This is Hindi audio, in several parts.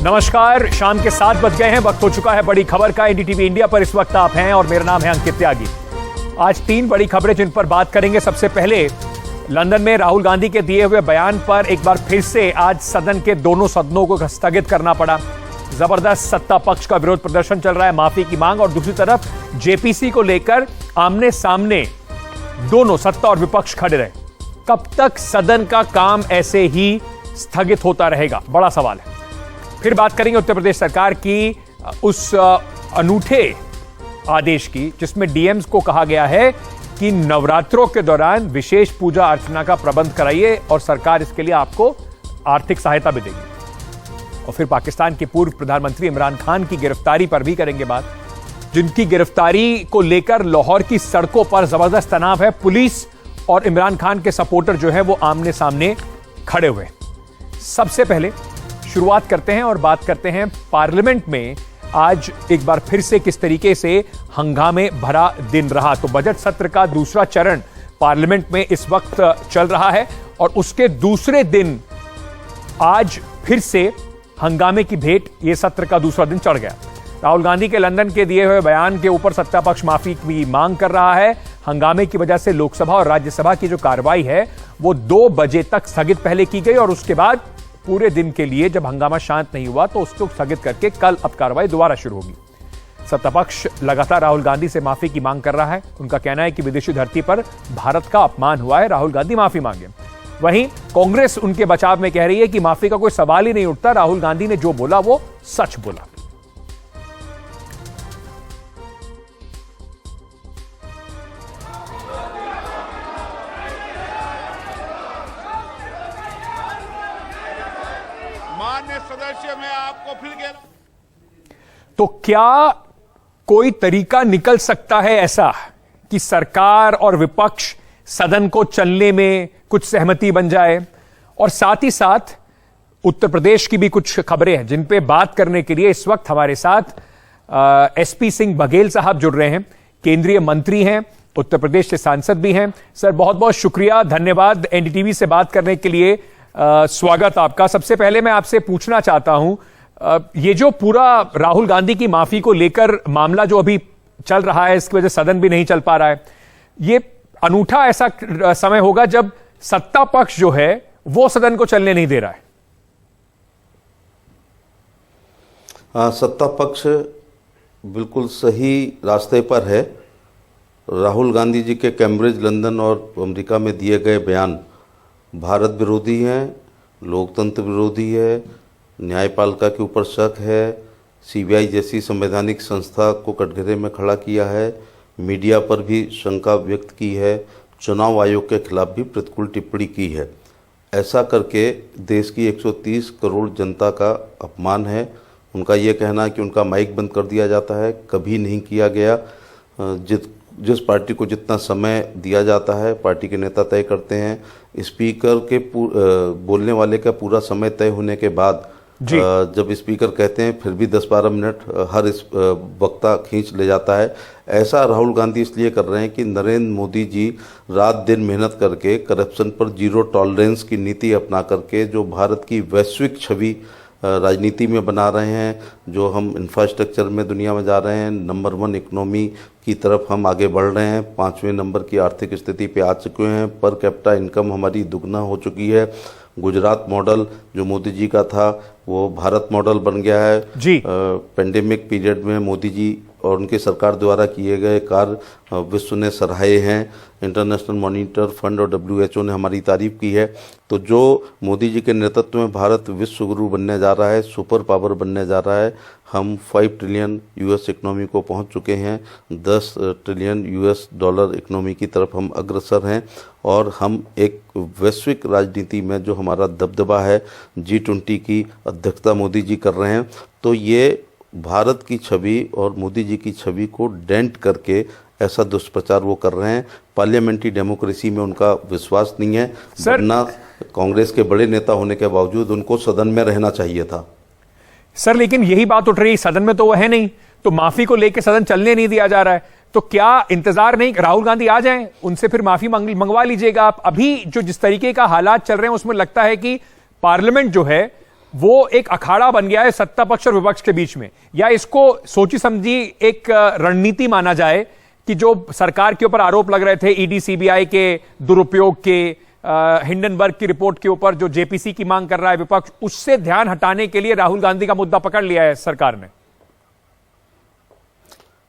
नमस्कार, शाम के 7 बज गए हैं। वक्त हो चुका है बड़ी खबर का। एनडीटीवी इंडिया पर इस वक्त आप हैं और मेरा नाम है अंकित त्यागी। आज 3 बड़ी खबरें जिन पर बात करेंगे। सबसे पहले लंदन में राहुल गांधी के दिए हुए बयान पर एक बार फिर से आज सदन के दोनों सदनों को स्थगित करना पड़ा। जबरदस्त सत्ता पक्ष का विरोध प्रदर्शन चल रहा है, माफी की मांग, और दूसरी तरफ जेपीसी को लेकर आमने सामने दोनों सत्ता और विपक्ष खड़े रहे। कब तक सदन का काम ऐसे ही स्थगित होता रहेगा, बड़ा सवाल है। फिर बात करेंगे उत्तर प्रदेश सरकार की उस अनूठे आदेश की जिसमें डीएम्स को कहा गया है कि नवरात्रों के दौरान विशेष पूजा अर्चना का प्रबंध कराइए और सरकार इसके लिए आपको आर्थिक सहायता भी देगी। और फिर पाकिस्तान के पूर्व प्रधानमंत्री इमरान खान की गिरफ्तारी पर भी करेंगे बात, जिनकी गिरफ्तारी को लेकर लाहौर की सड़कों पर जबरदस्त तनाव है। पुलिस और इमरान खान के सपोर्टर जो है वो आमने सामने खड़े हुए। सबसे पहले शुरुआत करते हैं और बात करते हैं पार्लियामेंट में आज एक बार फिर से किस तरीके से हंगामे भरा दिन रहा। तो बजट सत्र का दूसरा चरण पार्लियामेंट में इस वक्त चल रहा है और उसके दूसरे दिन आज फिर से हंगामे की भेंट ये सत्र का दूसरा दिन चढ़ गया। राहुल गांधी के लंदन के दिए हुए बयान के ऊपर सत्ता पक्ष माफी की मांग कर रहा है। हंगामे की वजह से लोकसभा और राज्यसभा की जो कार्रवाई है वो 2 बजे तक स्थगित पहले की गई और उसके बाद पूरे दिन के लिए जब हंगामा शांत नहीं हुआ तो उसको स्थगित करके कल अब कार्रवाई दोबारा शुरू होगी। सत्ता पक्ष लगातार राहुल गांधी से माफी की मांग कर रहा है। उनका कहना है कि विदेशी धरती पर भारत का अपमान हुआ है, राहुल गांधी माफी मांगे। वहीं कांग्रेस उनके बचाव में कह रही है कि माफी का कोई सवाल ही नहीं उठता, राहुल गांधी ने जो बोला वो सच बोला। माननीय सदस्य, मैं आपको फिर कह रहा हूं, तो क्या कोई तरीका निकल सकता है ऐसा कि सरकार और विपक्ष सदन को चलने में कुछ सहमति बन जाए? और साथ ही साथ उत्तर प्रदेश की भी कुछ खबरें हैं जिन पे बात करने के लिए इस वक्त हमारे साथ एसपी सिंह बघेल साहब जुड़ रहे हैं। केंद्रीय मंत्री हैं, उत्तर प्रदेश के सांसद भी हैं। सर, बहुत बहुत शुक्रिया, धन्यवाद एनडीटीवी से बात करने के लिए। स्वागत आपका। सबसे पहले मैं आपसे पूछना चाहता हूं, ये जो पूरा राहुल गांधी की माफी को लेकर मामला जो अभी चल रहा है, इसकी वजह से सदन भी नहीं चल पा रहा है, ये अनूठा ऐसा समय होगा जब सत्ता पक्ष जो है वो सदन को चलने नहीं दे रहा है। सत्ता पक्ष बिल्कुल सही रास्ते पर है। राहुल गांधी जी के कैम्ब्रिज, लंदन और अमेरिका में दिए गए बयान भारत विरोधी हैं, लोकतंत्र विरोधी है, न्यायपालिका के ऊपर शक है, सीबीआई जैसी संवैधानिक संस्था को कटघरे में खड़ा किया है, मीडिया पर भी शंका व्यक्त की है, चुनाव आयोग के खिलाफ भी प्रतिकूल टिप्पणी की है। ऐसा करके देश की 130 करोड़ जनता का अपमान है। उनका ये कहना है कि उनका माइक बंद कर दिया जाता है, कभी नहीं किया गया। जिस पार्टी को जितना समय दिया जाता है पार्टी के नेता तय करते हैं। स्पीकर के बोलने वाले का पूरा समय तय होने के बाद जब स्पीकर कहते हैं फिर भी 10-12 मिनट हर वक्ता खींच ले जाता है। ऐसा राहुल गांधी इसलिए कर रहे हैं कि नरेंद्र मोदी जी रात दिन मेहनत करके करप्शन पर जीरो टॉलरेंस की नीति अपना करके जो भारत की वैश्विक छवि राजनीति में बना रहे हैं, जो हम इंफ्रास्ट्रक्चर में दुनिया में जा रहे हैं, नंबर 1 इकोनॉमी की तरफ हम आगे बढ़ रहे हैं, 5वें नंबर की आर्थिक स्थिति पे आ चुके हैं, पर कैपिटा इनकम हमारी दुगना हो चुकी है। गुजरात मॉडल जो मोदी जी का था वो भारत मॉडल बन गया है जी। पेंडेमिक पीरियड में मोदी जी और उनकी सरकार द्वारा किए गए कार्य विश्व ने सराहे हैं। इंटरनेशनल मॉनिटर फंड और WHO ने हमारी तारीफ की है। तो जो मोदी जी के नेतृत्व में भारत विश्व गुरु बनने जा रहा है, सुपर पावर बनने जा रहा है। हम 5 ट्रिलियन US इकोनॉमी को पहुंच चुके हैं, 10 ट्रिलियन US डॉलर इकोनॉमी की तरफ हम अग्रसर हैं और हम एक वैश्विक राजनीति में जो हमारा दबदबा है, G20 की अध्यक्षता मोदी जी कर रहे हैं। तो ये भारत की छवि और मोदी जी की छवि को डेंट करके ऐसा दुष्प्रचार वो कर रहे हैं। पार्लियामेंट्री डेमोक्रेसी में उनका विश्वास नहीं है। वरना कांग्रेस के बड़े नेता होने के बावजूद उनको सदन में रहना चाहिए था। सर, लेकिन यही बात उठ रही, सदन में तो वो है नहीं, तो माफी को लेकर सदन चलने नहीं दिया जा रहा है। तो क्या इंतजार नहीं, राहुल गांधी आ जाएं, उनसे फिर माफी मंगवा लीजिएगा आप। अभी जो जिस तरीके का हालात चल रहे हैं उसमें लगता है कि पार्लियामेंट जो है वो एक अखाड़ा बन गया है सत्ता पक्ष और विपक्ष के बीच में, या इसको सोची समझी एक रणनीति माना जाए कि जो सरकार के ऊपर आरोप लग रहे थे ईडी सीबीआई के दुरुपयोग के, हिंडनबर्ग की रिपोर्ट के ऊपर जो जेपीसी की मांग कर रहा है विपक्ष, उससे ध्यान हटाने के लिए राहुल गांधी का मुद्दा पकड़ लिया है सरकार ने?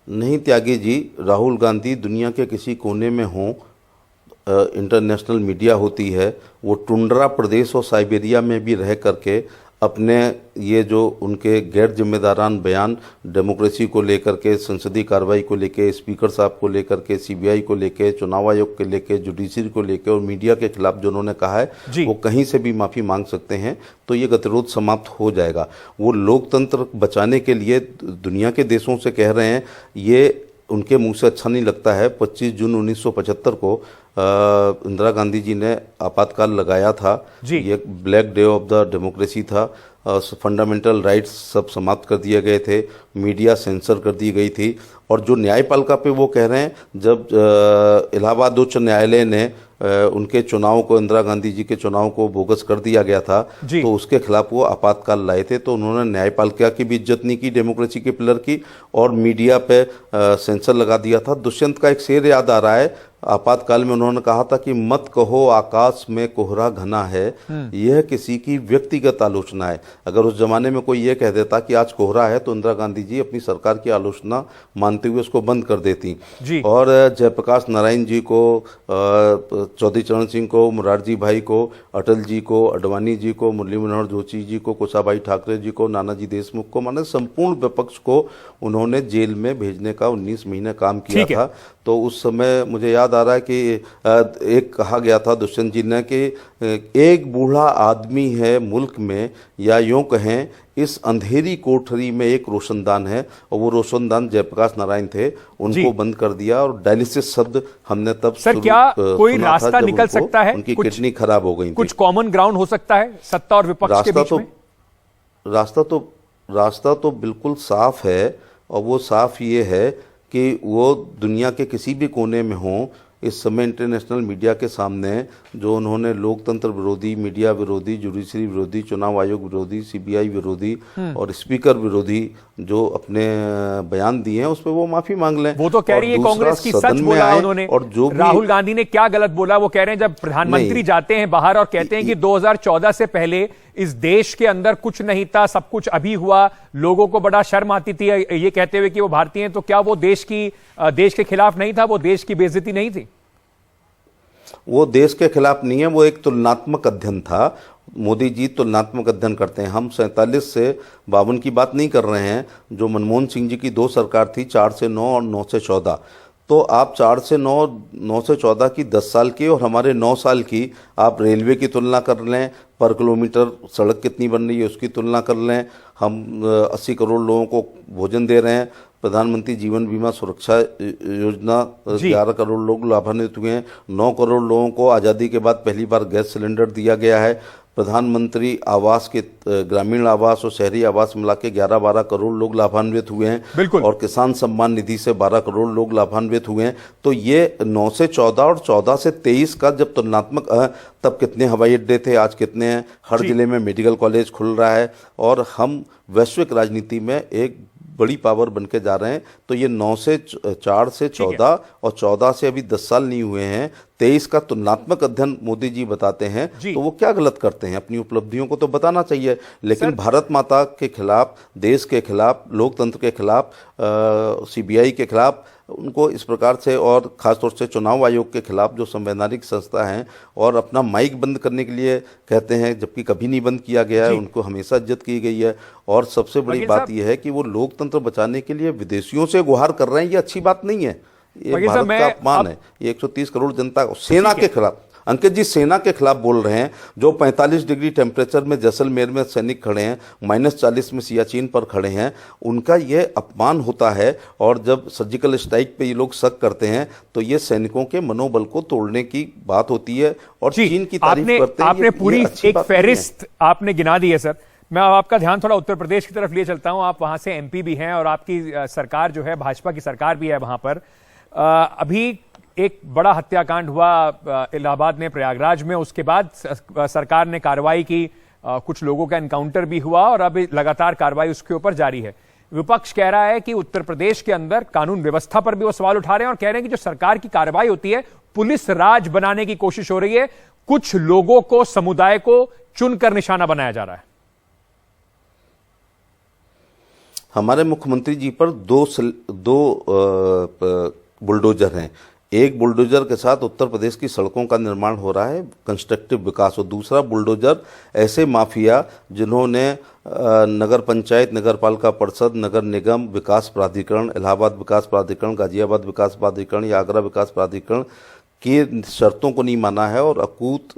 नहीं त्यागी जी, राहुल गांधी दुनिया के किसी कोने में हो, इंटरनेशनल मीडिया होती है, वो टुंड्रा प्रदेश और साइबेरिया में भी रह करके अपने ये जो उनके गैर जिम्मेदारान बयान डेमोक्रेसी को लेकर के, संसदीय कार्रवाई को लेकर, स्पीकर साहब को लेकर के, सीबीआई को लेकर, चुनाव आयोग के लेकर, जुडिशरी को लेकर और मीडिया के खिलाफ जो उन्होंने कहा है वो कहीं से भी माफ़ी मांग सकते हैं, तो ये गतिरोध समाप्त हो जाएगा। वो लोकतंत्र बचाने के लिए दुनिया के देशों से कह रहे हैं, ये उनके मुंह से अच्छा नहीं लगता है। 25 जून 1975 को इंदिरा गांधी जी ने आपातकाल लगाया था, ये black day of the democracy था, फंडामेंटल राइट्स सब समाप्त कर दिए गए थे, मीडिया सेंसर कर दी गई थी। और जो न्यायपालिका पे वो कह रहे हैं, जब इलाहाबाद उच्च न्यायालय ने उनके चुनाव को, इंदिरा गांधी जी के चुनाव को बोगस कर दिया गया था, तो उसके खिलाफ वो आपातकाल लाए थे। तो उन्होंने न्यायपालिका की भी इज्जत नहीं की, डेमोक्रेसी के पिलर की, और मीडिया पे सेंसर लगा दिया था। दुष्यंत का एक शेर याद आ रहा है, आपातकाल में उन्होंने कहा था कि मत कहो आकाश में कोहरा घना है, यह किसी की व्यक्तिगत आलोचना है। अगर उस जमाने में कोई ये कह देता कि आज कोहरा है, तो इंदिरा गांधी जी अपनी सरकार की आलोचना मानते हुए उसको बंद कर देती। और जयप्रकाश नारायण जी को, चौधरी चरण सिंह को, मुरारजी भाई को, अटल जी को, अडवाणी जी को, मुरली मनोहर जोशी जी को, कुशाभाई ठाकरे जी को, नानाजी देशमुख को, माने संपूर्ण विपक्ष को उन्होंने जेल में भेजने का 19 महीने काम किया था। तो उस समय मुझे याद आ रहा है कि एक कहा गया था दुष्यंत जी ने कि एक बूढ़ा आदमी है मुल्क में, या यूं कहें इस अंधेरी कोठरी में एक रोशनदान है, और वो रोशनदान जयप्रकाश नारायण थे, उनको बंद कर दिया। और डायलिसिस शब्द हमने तब सर क्या कोई रास्ता निकल सकता है? उनकी किडनी खराब हो गई थी। कुछ कॉमन ग्राउंड हो सकता है सत्ता और विपक्ष के बीच में? रास्ता तो बिल्कुल साफ है, और वो साफ ये है कि वो दुनिया के किसी भी कोने में हों, इस समय इंटरनेशनल मीडिया के सामने जो उन्होंने लोकतंत्र विरोधी, मीडिया विरोधी, जुडिशरी विरोधी, चुनाव आयोग विरोधी, सीबीआई विरोधी और स्पीकर विरोधी जो अपने बयान दिए हैं, उस पर वो माफी मांग लें। वो तो कह रही है कांग्रेस की सच बोला उन्होंने, और जो राहुल गांधी ने क्या गलत बोला वो कह रहे हैं। जब प्रधानमंत्री जाते हैं बाहर और कहते हैं कि 2014 से पहले इस देश के अंदर कुछ नहीं था, सब कुछ अभी हुआ, लोगों को बड़ा शर्म आती थी ये कहते हुए कि वो भारतीय हैं, तो क्या वो देश के खिलाफ नहीं था? वो देश की बेइज्जती नहीं थी? वो देश के खिलाफ नहीं है, वो एक तुलनात्मक अध्ययन था। मोदी जी तुलनात्मक अध्ययन करते हैं। हम 47 से 52 की बात नहीं कर रहे हैं, जो मनमोहन सिंह जी की 2 सरकार थी, 4 से 9 और 9 से 14। तो आप 4 से 9, 9 से 14 की 10 साल की और हमारे 9 साल की आप रेलवे की तुलना कर लें, पर किलोमीटर सड़क कितनी बन रही है उसकी तुलना कर लें। हम 80 करोड़ लोगों को भोजन दे रहे हैं, प्रधानमंत्री जीवन बीमा सुरक्षा योजना 11 करोड़ लोग लाभान्वित हुए हैं, 9 करोड़ लोगों को आज़ादी के बाद पहली बार गैस सिलेंडर दिया गया है, प्रधानमंत्री आवास के ग्रामीण आवास और शहरी आवास मिला के 11-12 करोड़ लोग लाभान्वित हुए हैं, और किसान सम्मान निधि से 12 करोड़ लोग लाभान्वित हुए हैं। तो ये 9 से 14 और 14 से 23 का जब तुलनात्मक, तब कितने हवाई अड्डे थे, आज कितने हैं, हर जिले में मेडिकल कॉलेज खुल रहा है, और हम वैश्विक राजनीति में एक बड़ी पावर बन के जा रहे हैं। तो ये 9 से 4 से 14 और 14 से अभी 10 साल नहीं हुए हैं, 23 का तुलनात्मक अध्ययन मोदी जी बताते हैं। तो वो क्या गलत करते हैं? अपनी उपलब्धियों को तो बताना चाहिए, लेकिन भारत माता के खिलाफ, देश के खिलाफ, लोकतंत्र के खिलाफ, सीबीआई के खिलाफ, उनको इस प्रकार से, और खासतौर से चुनाव आयोग के खिलाफ जो संवैधानिक संस्था हैं, और अपना माइक बंद करने के लिए कहते हैं, जबकि कभी नहीं बंद किया गया है, उनको हमेशा इज्जत की गई है। और सबसे बड़ी बात यह है कि वो लोकतंत्र बचाने के लिए विदेशियों से गुहार कर रहे हैं, ये अच्छी बात नहीं है, ये भारत का अपमान है। ये 130 करोड़ जनता, सेना के खिलाफ, अंकित जी सेना के खिलाफ बोल रहे हैं, जो 45 डिग्री टेम्परेचर में जैसलमेर में सैनिक खड़े हैं, -40 में सियाचिन पर खड़े हैं, उनका ये अपमान होता है। और जब सर्जिकल स्ट्राइक पे ये लोग शक करते हैं, तो ये सैनिकों के मनोबल को तोड़ने की बात होती है, और चीन की तारीफ करते हैं। आपने पूरी एक फहरिस्त आपने गिना दी है सर। मैं अब आपका ध्यान थोड़ा उत्तर प्रदेश की तरफ ले चलता हूं। आप वहां से एमपी भी हैं, और आपकी सरकार जो है भाजपा की सरकार भी है वहां पर। अभी एक बड़ा हत्याकांड हुआ इलाहाबाद में, प्रयागराज में, उसके बाद सरकार ने कार्रवाई की, कुछ लोगों का एनकाउंटर भी हुआ और अब लगातार कार्रवाई उसके ऊपर जारी है। विपक्ष कह रहा है कि उत्तर प्रदेश के अंदर कानून व्यवस्था पर भी वो सवाल उठा रहे हैं और कह रहे हैं कि जो सरकार की कार्रवाई होती है, पुलिस राज बनाने की कोशिश हो रही है, कुछ लोगों को, समुदाय को चुनकर निशाना बनाया जा रहा है। हमारे मुख्यमंत्री जी पर दो बुलडोजर हैं। एक बुलडोजर के साथ उत्तर प्रदेश की सड़कों का निर्माण हो रहा है, कंस्ट्रक्टिव विकास, और दूसरा बुलडोजर ऐसे माफिया जिन्होंने नगर पंचायत, नगर पालिका परिषद, नगर निगम, विकास प्राधिकरण, इलाहाबाद विकास प्राधिकरण, गाजियाबाद विकास प्राधिकरण या आगरा विकास प्राधिकरण की शर्तों को नहीं माना है और अकूत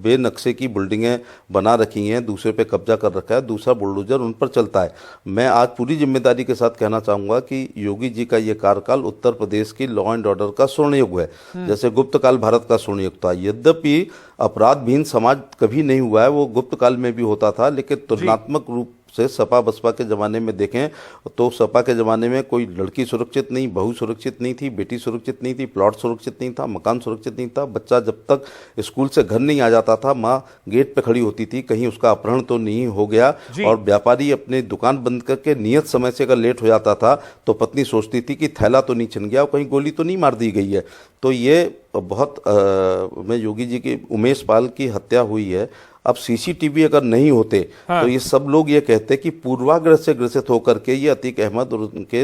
बेनक्शे की बिल्डिंगें बना रखी हैं, दूसरे पे कब्जा कर रखा है, दूसरा बुलडोजर उन पर चलता है। मैं आज पूरी जिम्मेदारी के साथ कहना चाहूँगा कि योगी जी का ये कार्यकाल उत्तर प्रदेश की लॉ एंड ऑर्डर का स्वर्ण युग है, जैसे गुप्त काल भारत का स्वर्ण युग था। यद्यपि अपराधहीन समाज कभी नहीं हुआ है, वो गुप्त काल में भी होता था, लेकिन तुलनात्मक रूप से सपा बसपा के ज़माने में देखें तो सपा के ज़माने में कोई लड़की सुरक्षित नहीं, बहू सुरक्षित नहीं थी, बेटी सुरक्षित नहीं थी, प्लॉट सुरक्षित नहीं था, मकान सुरक्षित नहीं था। बच्चा जब तक स्कूल से घर नहीं आ जाता था, माँ गेट पे खड़ी होती थी, कहीं उसका अपहरण तो नहीं हो गया। और व्यापारी अपनी दुकान बंद करके नियत समय से अगर लेट हो जाता था तो पत्नी सोचती थी कि थैला तो नहीं छिन गया और कहीं गोली तो नहीं मार दी गई है। तो ये बहुत मैं योगी जी की, उमेश पाल की हत्या हुई है, अब सीसीटीवी अगर नहीं होते तो ये सब लोग ये कहते कि पूर्वाग्रह से ग्रसित होकर के ये अतीक अहमद और उनके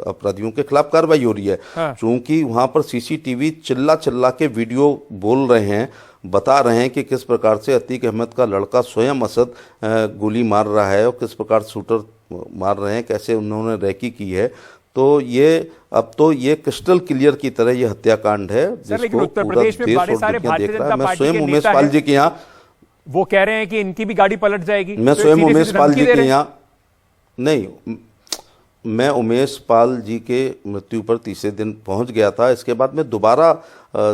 अपराधियों के खिलाफ कार्रवाई हो रही है। चूंकि वहां पर सीसीटीवी चिल्ला चिल्ला के वीडियो बोल रहे हैं, बता रहे हैं कि किस प्रकार से अतीक अहमद का लड़का स्वयं असद गोली मार रहा है और किस प्रकार शूटर मार रहे हैं, कैसे उन्होंने रैकी की है। तो ये अब तो ये क्रिस्टल क्लियर की तरह ये हत्याकांड है, जिसको उत्तर प्रदेश में बड़े सारे भारतीय जनता मैं पार्टी स्वयं के उमेश नेता पाल हैं, जी के यहाँ, वो कह रहे हैं कि इनकी भी गाड़ी पलट जाएगी। मैं तो स्वयं उमेश पाल जी धमकी दे के रहे हैं। यहाँ नहीं, मैं उमेश पाल जी के मृत्यु पर तीसरे दिन पहुंच गया था। इसके बाद मैं दोबारा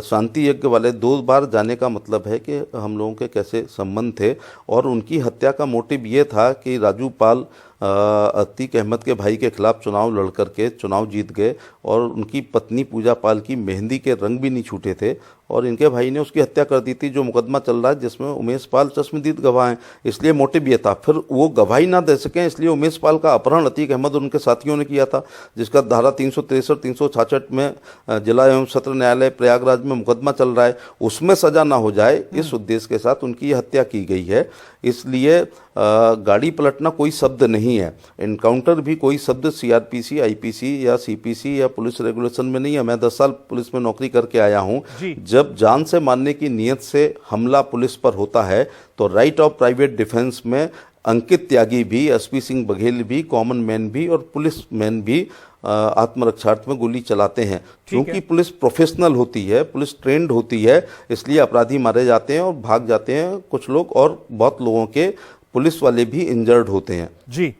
शांति यज्ञ वाले 2 बार जाने का मतलब है कि हम लोगों के कैसे संबंध थे, और उनकी हत्या का मोटिव ये था कि राजू पाल अतीक अहमद के भाई के खिलाफ चुनाव लड़ करके चुनाव जीत गए और उनकी पत्नी पूजा पाल की मेहंदी के रंग भी नहीं छूटे थे और इनके भाई ने उसकी हत्या कर दी थी, जो मुकदमा चल रहा है जिसमें उमेश पाल चश्मदीद गवाह हैं। इसलिए मोटिव ये था। फिर वो गवाही ना दे सकें इसलिए उमेश पाल का अपहरण अतीक अहमद और उनके साथियों ने किया था, जिसका धारा 363 366 में जिला एवं सत्र न्यायालय प्रयागराज में मुकदमा चल रहा है, उसमें सजा ना हो जाए इस उद्देश्य के साथ उनकी हत्या की गई है। इसलिए गाड़ी पलटना कोई शब्द नहीं है, एनकाउंटर भी कोई शब्द सीआरपीसी, आईपीसी या सीपीसी या पुलिस रेगुलेशन में नहीं है। मैं 10 साल पुलिस में नौकरी करके आया हूं। जब जान से मारने की नीयत से हमला पुलिस पर होता है तो राइट ऑफ प्राइवेट डिफेंस में अंकित त्यागी भी, एसपी सिंह बघेल भी, कॉमन मैन भी और पुलिस मैन भी आत्मरक्षार्थ में गोली चलाते हैं। क्योंकि पुलिस प्रोफेशनल होती है, पुलिस ट्रेंड होती है, इसलिए अपराधी मारे जाते हैं और भाग जाते हैं कुछ लोग, और बहुत लोगों के पुलिस वाले भी इंजर्ड होते हैं। जी,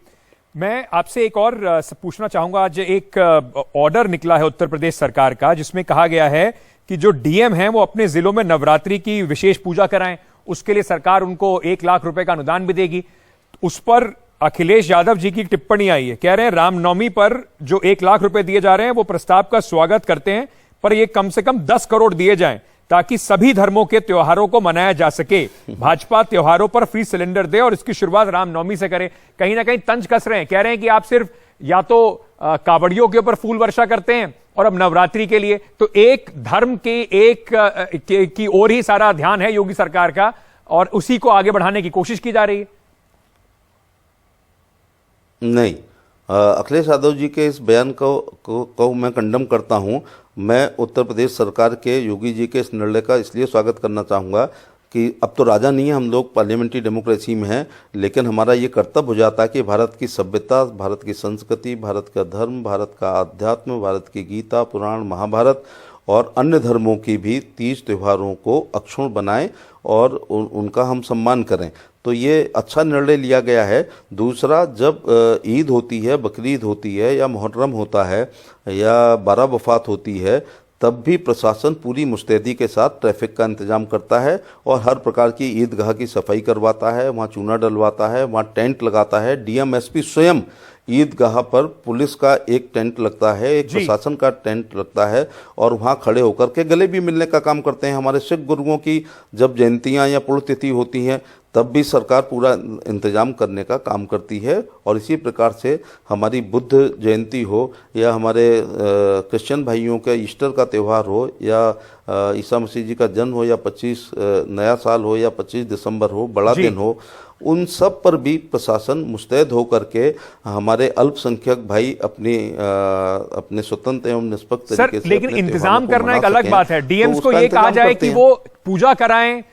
मैं आपसे एक और पूछना चाहूंगा। आज एक ऑर्डर निकला है उत्तर प्रदेश सरकार का, जिसमें कहा गया है कि जो डीएम हैं वो अपने जिलों में नवरात्रि की विशेष पूजा कराएं, उसके लिए सरकार उनको 1 लाख रुपए का अनुदान भी देगी। उस पर अखिलेश यादव जी की टिप्पणी आई है, कह रहे हैं रामनवमी पर जो 1 लाख रुपए दिए जा रहे हैं वो प्रस्ताव का स्वागत करते हैं, पर ये कम से कम 10 करोड़ दिए जाएं ताकि सभी धर्मों के त्योहारों को मनाया जा सके। भाजपा त्योहारों पर फ्री सिलेंडर दे और इसकी शुरुआत रामनवमी से करे। कहीं ना कहीं तंज कस रहे हैं, कह रहे हैं कि आप सिर्फ या तो कावड़ियों के ऊपर फूल वर्षा करते हैं और अब नवरात्रि के लिए, तो एक धर्म की ओर ही सारा ध्यान है योगी सरकार का और उसी को आगे बढ़ाने की कोशिश की जा रही है। नहीं, अखिलेश यादव जी के इस बयान को मैं कंडम करता हूं। मैं उत्तर प्रदेश सरकार के, योगी जी के इस निर्णय का इसलिए स्वागत करना चाहूँगा कि अब तो राजा नहीं है, हम लोग पार्लियामेंट्री डेमोक्रेसी में हैं, लेकिन हमारा ये कर्तव्य हो जाता है कि भारत की सभ्यता, भारत की संस्कृति, भारत का धर्म, भारत का आध्यात्म, भारत की गीता, पुराण, महाभारत और अन्य धर्मों की भी तीज त्योहारों को अक्षुण्ण बनाएं और उनका हम सम्मान करें। तो ये अच्छा निर्णय लिया गया है। दूसरा, जब ईद होती है, बकरीद होती है या मुहर्रम होता है या बारह वफात होती है, तब भी प्रशासन पूरी मुस्तैदी के साथ ट्रैफिक का इंतजाम करता है और हर प्रकार की ईदगाह की सफाई करवाता है, वहाँ चूना डलवाता है, वहाँ टेंट लगाता है। डीएम एसपी स्वयं ईदगाह पर पुलिस का एक टेंट लगता है, एक जी। प्रशासन का टेंट लगता है और वहाँ खड़े होकर के गले भी मिलने का काम करते हैं। हमारे सिख गुरुओं की जब जयंतियाँ या पुण्यतिथि होती हैं तब भी सरकार पूरा इंतजाम करने का काम करती है। और इसी प्रकार से हमारी बुद्ध जयंती हो या हमारे क्रिश्चियन भाइयों का ईस्टर का त्यौहार हो या ईसा मसीह जी का जन्म हो या 25 नया साल हो या 25 दिसंबर हो, बड़ा जी। दिन हो, उन सब पर भी प्रशासन मुस्तैद होकर के हमारे अल्पसंख्यक भाई अपने स्वतंत्र एवं निष्पक्ष सर, तरीके से लेकिन अपने इंतजाम त्योहारों को करना मना एक अलग सकें, बात है। डीएम्स तो को उसका ये कहा इंतजाम जाए करते कि हैं। वो पूजा कराएं,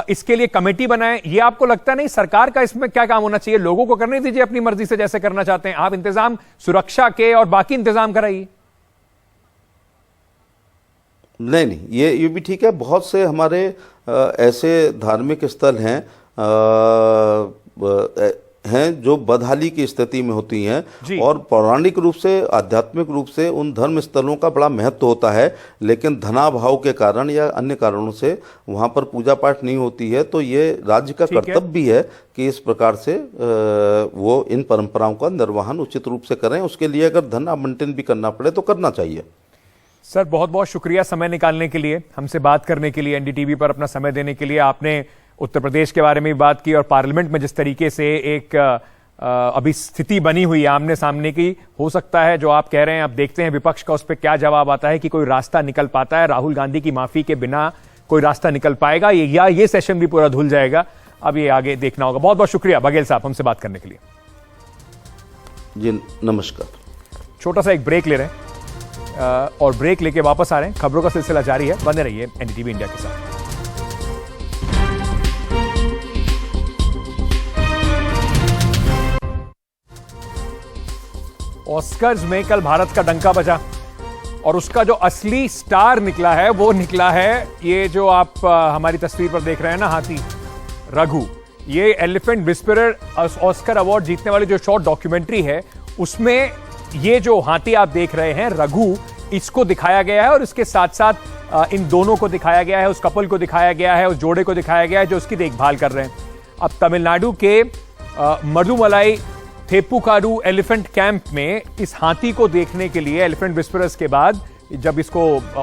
इसके लिए कमेटी बनाएं, ये आपको लगता नहीं सरकार का इसमें क्या काम होना चाहिए? लोगों को करने दीजिए अपनी मर्जी से जैसे करना चाहते हैं, आप इंतजाम सुरक्षा के और बाकी इंतजाम कराइए। नहीं, ये भी ठीक है। बहुत से हमारे ऐसे धार्मिक स्थल हैं जो बदहाली की स्थिति में होती हैं जी। और पौराणिक रूप से, आध्यात्मिक रूप से उन धर्म स्थलों का बड़ा महत्व होता है, लेकिन धनाभाव के कारण या अन्य कारणों से वहाँ पर पूजा पाठ नहीं होती है। तो ये राज्य का ठीक है। कर्तव्य भी है कि इस प्रकार से वो इन परंपराओं का निर्वहन उचित रूप से करें। उसके लिए अगर धन आवंटन भी करना पड़े तो करना चाहिए। सर, बहुत बहुत शुक्रिया समय निकालने के लिए, हमसे बात करने के लिए, एनडीटीवी पर अपना समय देने के लिए। आपने उत्तर प्रदेश के बारे में भी बात की और पार्लियामेंट में जिस तरीके से एक अभी स्थिति बनी हुई है आमने सामने की, हो सकता है जो आप कह रहे हैं, अब देखते हैं विपक्ष का उस पर क्या जवाब आता है कि कोई रास्ता निकल पाता है। राहुल गांधी की माफी के बिना कोई रास्ता निकल पाएगा या ये सेशन भी पूरा धुल जाएगा? अब ये आगे देखना होगा। बहुत बहुत शुक्रिया बघेल साहब हमसे बात करने के लिए। जी नमस्कार। छोटा सा एक ब्रेक ले रहे हैं और ब्रेक लेके वापस आ रहे हैं। खबरों का सिलसिला जारी है, बने रहिए एनडीटीवी इंडिया के साथ। ऑस्कर्स में कल भारत का डंका बजा और उसका जो असली स्टार निकला है वो निकला है ये जो आप हमारी तस्वीर पर देख रहे हैं ना, हाथी रघु। ये एलिफेंट विस्परर ऑस्कर अवार्ड जीतने वाली जो शॉर्ट डॉक्यूमेंट्री है उसमें ये जो हाथी आप देख रहे हैं रघु, इसको दिखाया गया है और इसके साथ साथ इन दोनों को दिखाया गया है, उस कपल को दिखाया गया है, उस जोड़े को दिखाया गया है जो उसकी देखभाल कर रहे हैं। अब तमिलनाडु के मदुमलाई थेपुकाडू एलिफेंट कैंप में इस हाथी को देखने के लिए, एलिफेंट विस्परर्स के बाद जब इसको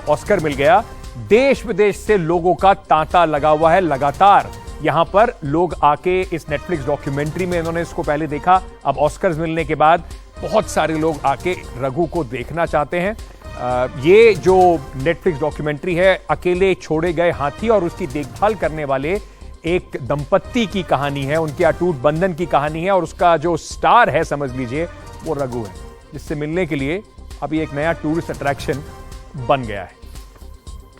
ऑस्कर मिल गया, देश विदेश से लोगों का तांता लगा हुआ है। लगातार यहां पर लोग आके इस नेटफ्लिक्स डॉक्यूमेंट्री में, इन्होंने इसको पहले देखा, अब ऑस्कर्स मिलने के बाद बहुत सारे लोग आके रघु को देखना चाहते हैं। ये जो नेटफ्लिक्स डॉक्यूमेंट्री है अकेले छोड़े गए हाथी और उसकी देखभाल करने वाले एक दंपत्ति की कहानी है, उनके अटूट बंधन की कहानी है और उसका जो स्टार है समझ लीजिए वो रघु है, जिससे मिलने के लिए अभी एक नया टूरिस्ट अट्रैक्शन बन गया है।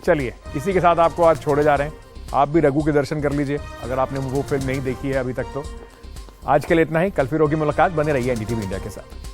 चलिए इसी के साथ आपको आज छोड़े जा रहे हैं। आप भी रघु के दर्शन कर लीजिए अगर आपने वो फिल्म नहीं देखी है अभी तक तो। आज के लिए इतना ही, कल फिर होगी मुलाकात। बने रहिए एनडीटीवी इंडिया के साथ।